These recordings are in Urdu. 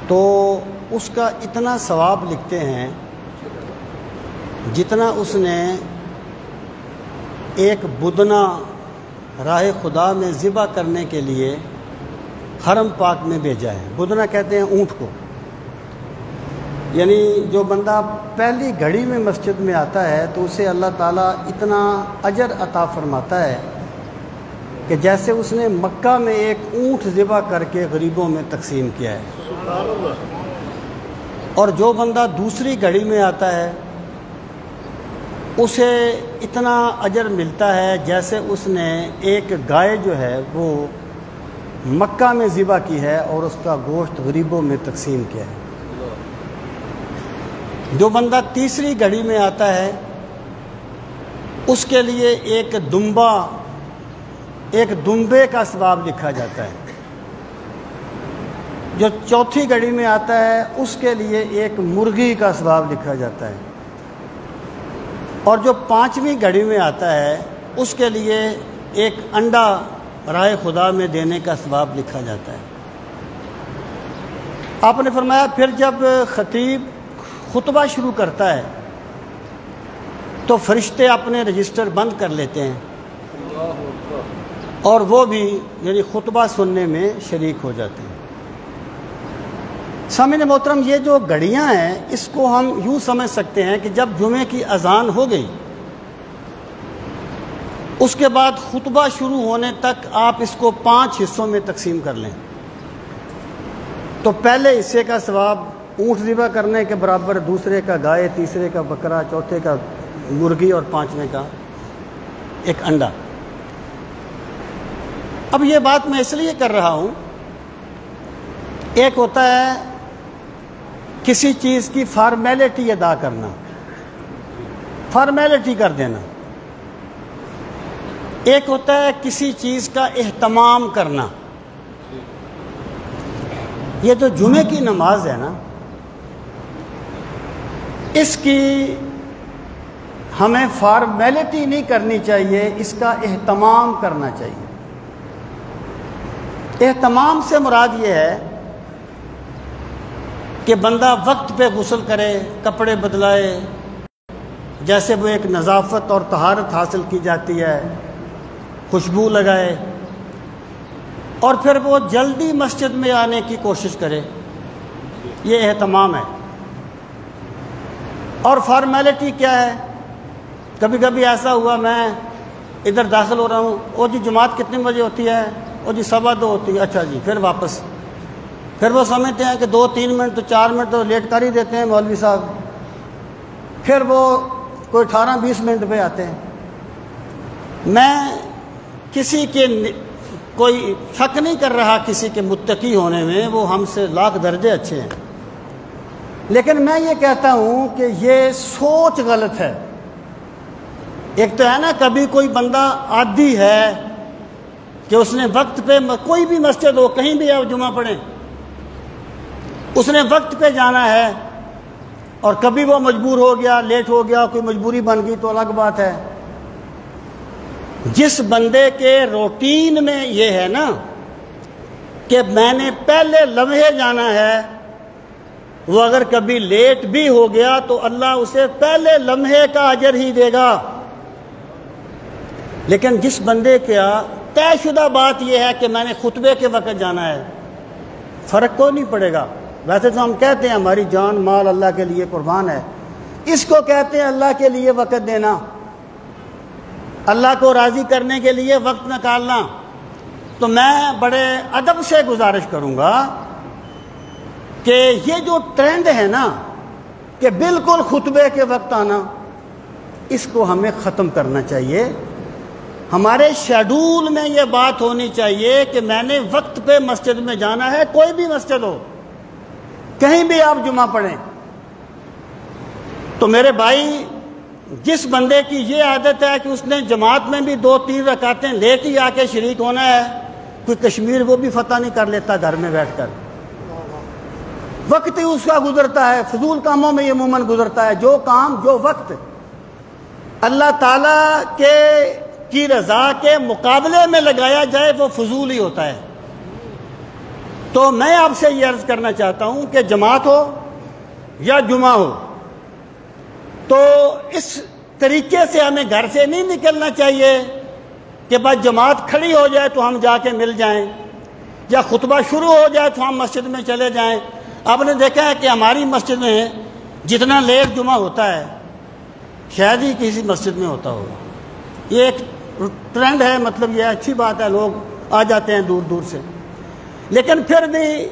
تو اس کا اتنا ثواب لکھتے ہیں جتنا اس نے ایک بدنہ راہ خدا میں ذبح کرنے کے لیے حرم پاک میں بھیجا ہے۔ بدنہ کہتے ہیں اونٹ کو، یعنی جو بندہ پہلی گھڑی میں مسجد میں آتا ہے تو اسے اللہ تعالیٰ اتنا اجر عطا فرماتا ہے کہ جیسے اس نے مکہ میں ایک اونٹ ذبح کر کے غریبوں میں تقسیم کیا ہے۔ سبحان اللہ۔ اور جو بندہ دوسری گھڑی میں آتا ہے اسے اتنا اجر ملتا ہے جیسے اس نے ایک گائے جو ہے وہ مکہ میں ذبح کی ہے اور اس کا گوشت غریبوں میں تقسیم کیا ہے۔ جو بندہ تیسری گھڑی میں آتا ہے اس کے لیے ایک دمبے کا ثواب لکھا جاتا ہے۔ جو چوتھی گھڑی میں آتا ہے اس کے لیے ایک مرغی کا ثواب لکھا جاتا ہے، اور جو پانچویں گھڑی میں آتا ہے اس کے لیے ایک انڈا راہ خدا میں دینے کا ثواب لکھا جاتا ہے۔ آپ نے فرمایا پھر جب خطیب خطبہ شروع کرتا ہے تو فرشتے اپنے رجسٹر بند کر لیتے ہیں اور وہ بھی یعنی خطبہ سننے میں شریک ہو جاتے ہیں۔ سامعین محترم، یہ جو گھڑیاں ہیں اس کو ہم یوں سمجھ سکتے ہیں کہ جب جمعے کی اذان ہو گئی اس کے بعد خطبہ شروع ہونے تک آپ اس کو 5 حصوں میں تقسیم کر لیں تو پہلے حصے کا ثواب اونٹ ذبح کرنے کے برابر، دوسرے کا گائے، تیسرے کا بکرا، چوتھے کا مرغی اور پانچویں کا ایک انڈا۔ اب یہ بات میں اس لیے کر رہا ہوں، ایک ہوتا ہے کسی چیز کی فارمیلٹی ادا کرنا، فارمیلٹی کر دینا، ایک ہوتا ہے کسی چیز کا اہتمام کرنا۔ یہ جو جمعے کی نماز ہے نا، اس کی ہمیں فارمیلٹی نہیں کرنی چاہیے، اس کا اہتمام کرنا چاہیے۔ اہتمام سے مراد یہ ہے کہ بندہ وقت پہ غسل کرے، کپڑے بدلائے، جیسے وہ ایک نظافت اور طہارت حاصل کی جاتی ہے، خوشبو لگائے، اور پھر وہ جلدی مسجد میں آنے کی کوشش کرے، یہ اہتمام ہے۔ اور فارمیلٹی کیا ہے؟ کبھی کبھی ایسا ہوا میں ادھر داخل ہو رہا ہوں، او جی جماعت کتنے بجے ہوتی ہے؟ او جی 2:15 ہوتی ہے، اچھا جی، پھر واپس۔ پھر وہ سمجھتے ہیں کہ 2-3 منٹ تو 4 منٹ تو لیٹ کر ہی دیتے ہیں مولوی صاحب، پھر وہ کوئی 18-20 منٹ پہ آتے ہیں۔ میں کسی کے کوئی شک نہیں کر رہا کسی کے متقی ہونے میں، وہ ہم سے لاکھ درجے اچھے ہیں، لیکن میں یہ کہتا ہوں کہ یہ سوچ غلط ہے۔ ایک تو ہے نا، کبھی کوئی بندہ عادی ہے کہ اس نے وقت پہ، کوئی بھی مسجد ہو کہیں بھی آپ جمعہ پڑھیں، اس نے وقت پہ جانا ہے، اور کبھی وہ مجبور ہو گیا، لیٹ ہو گیا، کوئی مجبوری بن گئی تو الگ بات ہے۔ جس بندے کے روٹین میں یہ ہے نا کہ میں نے پہلے لمحے جانا ہے، وہ اگر کبھی لیٹ بھی ہو گیا تو اللہ اسے پہلے لمحے کا اجر ہی دے گا۔ لیکن جس بندے کا طے شدہ بات یہ ہے کہ میں نے خطبے کے وقت جانا ہے، فرق کوئی نہیں پڑے گا۔ ویسے تو ہم کہتے ہیں ہماری جان مال اللہ کے لیے قربان ہے، اس کو کہتے ہیں اللہ کے لیے وقت دینا، اللہ کو راضی کرنے کے لیے وقت نکالنا۔ تو میں بڑے ادب سے گزارش کروں گا کہ یہ جو ٹرینڈ ہے نا کہ بالکل خطبے کے وقت آنا، اس کو ہمیں ختم کرنا چاہیے۔ ہمارے شیڈول میں یہ بات ہونی چاہیے کہ میں نے وقت پہ مسجد میں جانا ہے، کوئی بھی مسجد ہو، کہیں بھی آپ جمعہ پڑھیں۔ تو میرے بھائی، جس بندے کی یہ عادت ہے کہ اس نے جماعت میں بھی 2-3 رکعتیں لیٹ ہی آ کے شریک ہونا ہے، کوئی کشمیر وہ بھی فتح نہیں کر لیتا گھر میں بیٹھ کر، وقت ہی اس کا گزرتا ہے، فضول کاموں میں یہ عموماً گزرتا ہے۔ جو کام، جو وقت اللہ تعالیٰ کی رضا کے مقابلے میں لگایا جائے وہ فضول ہی ہوتا ہے۔ تو میں آپ سے یہ عرض کرنا چاہتا ہوں کہ جماعت ہو یا جمعہ ہو، تو اس طریقے سے ہمیں گھر سے نہیں نکلنا چاہیے کہ بس جماعت کھڑی ہو جائے تو ہم جا کے مل جائیں، یا خطبہ شروع ہو جائے تو ہم مسجد میں چلے جائیں۔ آپ نے دیکھا ہے کہ ہماری مسجد میں جتنا لیٹ جمعہ ہوتا ہے شاید ہی کسی مسجد میں ہوتا ہوگا۔ یہ ایک ٹرینڈ ہے، مطلب یہ اچھی بات ہے، لوگ آ جاتے ہیں دور دور سے، لیکن پھر بھی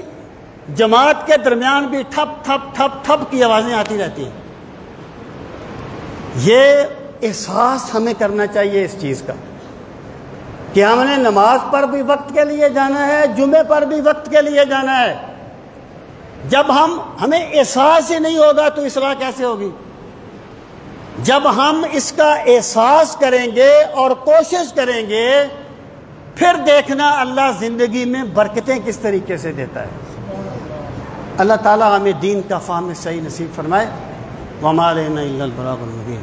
جماعت کے درمیان بھی ٹھپ ٹھپ ٹھپ ٹھپ کی آوازیں آتی رہتی ہیں۔ یہ احساس ہمیں کرنا چاہیے اس چیز کا کہ ہم نے نماز پر بھی وقت کے لیے جانا ہے، جمعے پر بھی وقت کے لیے جانا ہے۔ جب ہمیں احساس ہی نہیں ہوگا تو اصلاح کیسے ہوگی؟ جب ہم اس کا احساس کریں گے اور کوشش کریں گے، پھر دیکھنا اللہ زندگی میں برکتیں کس طریقے سے دیتا ہے۔ اللہ تعالی ہمیں دین کا فہم صحیح نصیب فرمائے۔ وما علینا الا البلاغ المبین۔